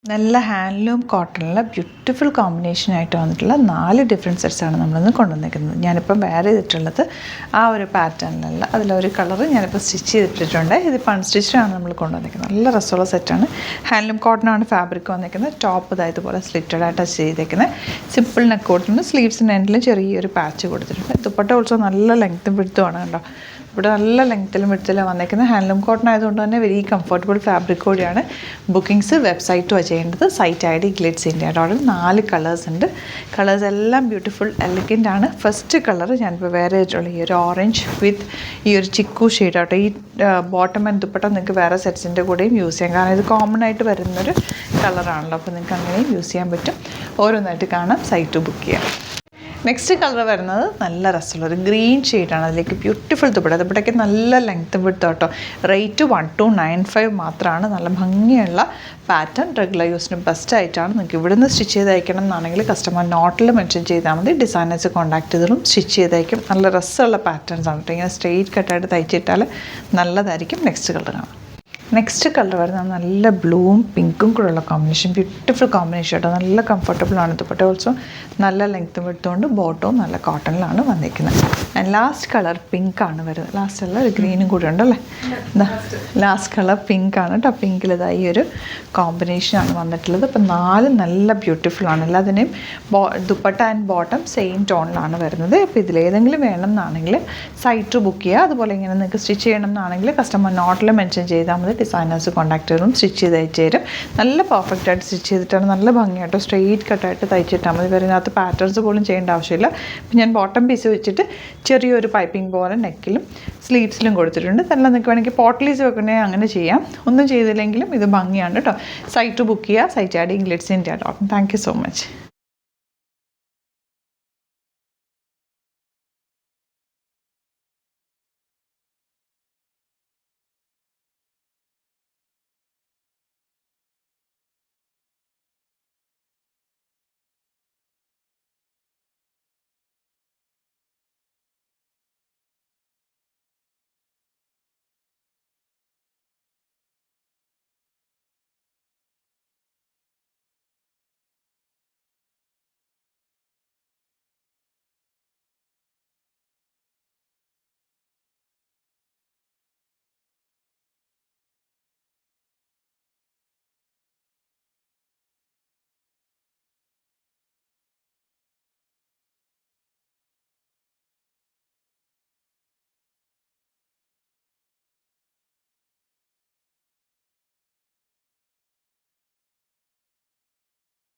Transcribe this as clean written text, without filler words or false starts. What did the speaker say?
നല്ല handloom കോട്ടണിലെ beautiful കോമ്പിനേഷനായിട്ട് വന്നിട്ടുള്ള 4 different സെറ്റ്സാണ് നമ്മളിന്ന് കൊണ്ടുവന്നിരിക്കുന്നത്. ഞാനിപ്പം വെയർ ചെയ്തിട്ടുള്ളത് ആ ഒരു പാറ്റേണിലുള്ള അതിലൊരു കളറ് ഞാനിപ്പോൾ സ്റ്റിച്ച് ചെയ്തിട്ടുണ്ട്. ഇതിപ്പോൾ അൺസ്റ്റിച്ചാണ് നമ്മൾ കൊണ്ടുവന്നിരിക്കുന്നത്. നല്ല രസമുള്ള സെറ്റാണ്. ഹാൻഡ്ലൂം കോട്ടണാണ് ഫാബ്രിക് വന്നിരിക്കുന്നത്. ടോപ്പ് ഇതുപോലെ സ്ലിറ്റഡ് ആയിട്ട് ചെയ്തേക്കുന്നത്. സിമ്പിൾ നെക്ക് കൊടുത്തിട്ടുണ്ട്. സ്ലീവ്സിൻ്റെ എൻഡിലും ചെറിയൊരു പാച്ച് കൊടുത്തിട്ടുണ്ട്. ദുപ്പട്ട ഓൾസോ നല്ല ലെങ്ത്തും വിടുത്തുമാണ് കണ്ടോ. ഇവിടെ നല്ല ലെങ്ത്തിലും വിടുത്തിലും വന്നേക്കുന്നത്. ഹാൻഡ്ലൂം കോട്ടൺ ആയതുകൊണ്ട് തന്നെ വെരി കംഫർട്ടബിൾ ഫാബ്രിക് കൂടിയാണ്. ബുക്കിംഗ്സ് വെബ്സൈറ്റ് ചെയ്യേണ്ടത്. Site I D glitzindia.in. 4 colours ഉണ്ട്. കളേഴ്സ് എല്ലാം ബ്യൂട്ടിഫുൾ എലഗൻ്റ് ആണ്. ഫസ്റ്റ് കളർ ഞാനിപ്പോൾ വേറെ ചെയ്തിട്ടുള്ള ഈ ഒരു ഓറഞ്ച് വിത്ത് ഈ ഒരു ചിക്കു ഷെയ്ഡാട്ടോ. ഈ ബോട്ടം ആൻഡ് ദുപ്പട്ട നിങ്ങൾക്ക് വേറെ സെറ്റ്സിൻ്റെ കൂടെയും യൂസ് ചെയ്യാം. കാരണം ഇത് കോമൺ ആയിട്ട് വരുന്നൊരു കളറാണല്ലോ. അപ്പോൾ നിങ്ങൾക്ക് അങ്ങനെയും യൂസ് ചെയ്യാൻ പറ്റും. ഓരോന്നായിട്ട് കാണാം. സൈറ്റ് ബുക്ക് ചെയ്യാം. നെക്സ്റ്റ് കളർ വരുന്നത് നല്ല രസമുള്ളൊരു ഗ്രീൻ ഷെയ്ഡാണ്. അതിലേക്ക് ബ്യൂട്ടിഫുൾ ദുപ്പട്ടയ്ക്ക് നല്ല ലെങ്ത്ത് വിടുത്ത് കേട്ടോ. റേറ്റ് 1295 മാത്രമാണ്. നല്ല ഭംഗിയുള്ള പാറ്റേൺ. റെഗുലർ യൂസിന് ബെസ്റ്റ് ആയിട്ടാണ്. നിങ്ങൾക്ക് ഇവിടുന്ന് സ്റ്റിച്ച് ചെയ്ത് അയക്കണം എന്നാണെങ്കിൽ കസ്റ്റമർ നോട്ടിൽ മെൻഷൻ ചെയ്താൽ മതി. ഡിസൈനേഴ്സ് കോൺടാക്ട് ചെയ്തിട്ടും സ്റ്റിച്ച് ചെയ്തയക്കും. നല്ല രസമുള്ള പാറ്റേൺസ് ആണ് കേട്ടോ. ഇങ്ങനെ സ്ട്രെയിറ്റ് കട്ടായിട്ട് തയ്ച്ചിട്ടാൽ നല്ലതായിരിക്കും. നെക്സ്റ്റ് കളർ കാണാം. നെക്സ്റ്റ് കളർ വരുന്നത് നല്ല ബ്ലൂവും പിങ്കും കൂടെയുള്ള കോമ്പിനേഷൻ. ബ്യൂട്ടിഫുൾ കോമ്പിനേഷൻ കേട്ടോ. നല്ല കംഫർട്ടബിളാണ്. ദുപ്പട്ട ഓൾസോ നല്ല ലെങ്ത്തും എടുത്തുകൊണ്ട് ബോട്ടവും നല്ല കോട്ടണിലാണ് വന്നിരിക്കുന്നത്. ആൻഡ് ലാസ്റ്റ് കളർ പിങ്ക് ആണ് വരുന്നത്. ലാസ്റ്റ് അല്ല ഒരു ഗ്രീനും കൂടി ഉണ്ടല്ലേ. ലാസ്റ്റ് കളർ പിങ്ക് ആണ് കേട്ടോ. പിങ്കിൽ ഈ ഒരു കോമ്പിനേഷനാണ് വന്നിട്ടുള്ളത്. ഇപ്പം 4 നല്ല ബ്യൂട്ടിഫുള്ളാണ്. എല്ലാത്തിനെയും ദുപ്പട്ട ആൻഡ് ബോട്ടം സെയിം ടോണിലാണ് വരുന്നത്. അപ്പോൾ ഇതിലേതെങ്കിലും വേണം എന്നാണെങ്കിൽ സൈറ്റ് ബുക്ക് ചെയ്യുക. അതുപോലെ ഇങ്ങനെ നിങ്ങൾക്ക് സ്റ്റിച്ച് ചെയ്യണം എന്നാണെങ്കിൽ കസ്റ്റമർ നോട്ടിൽ മെൻഷൻ ചെയ്താൽ മതി. ഡിസൈനേഴ്സ് കോൺടാക്ട് ചെയ്തും സ്റ്റിച്ച് ചെയ്ത് അയച്ചു തരും. നല്ല പെർഫെക്റ്റ് ആയിട്ട് സ്റ്റിച്ച് ചെയ്തിട്ടാണ് നല്ല ഭംഗിയായിട്ടോ സ്ട്രെയിറ്റ് കട്ടായിട്ട് തയ്ച്ചിട്ടാൽ മതി. ഇതിനകത്ത് പാറ്റേൺസ് പോലും ചെയ്യേണ്ട ആവശ്യമില്ല. ഇപ്പം ഞാൻ ബോട്ടം പീസ് വെച്ചിട്ട് ചെറിയൊരു പൈപ്പിംഗ് പോലെ നെക്കിലും സ്ലീവ്സിലും കൊടുത്തിട്ടുണ്ട്. നല്ല നിങ്ങൾക്ക് വേണമെങ്കിൽ പോട്ട്ലീസ് വെക്കണമെങ്കിൽ അങ്ങനെ ചെയ്യാം. ഒന്നും ചെയ്തില്ലെങ്കിലും ഇത് ഭംഗിയാണ് കേട്ടോ. സൈറ്റ് ബുക്ക് ചെയ്യുക. Site I D glitzindia.in. Thank you so much.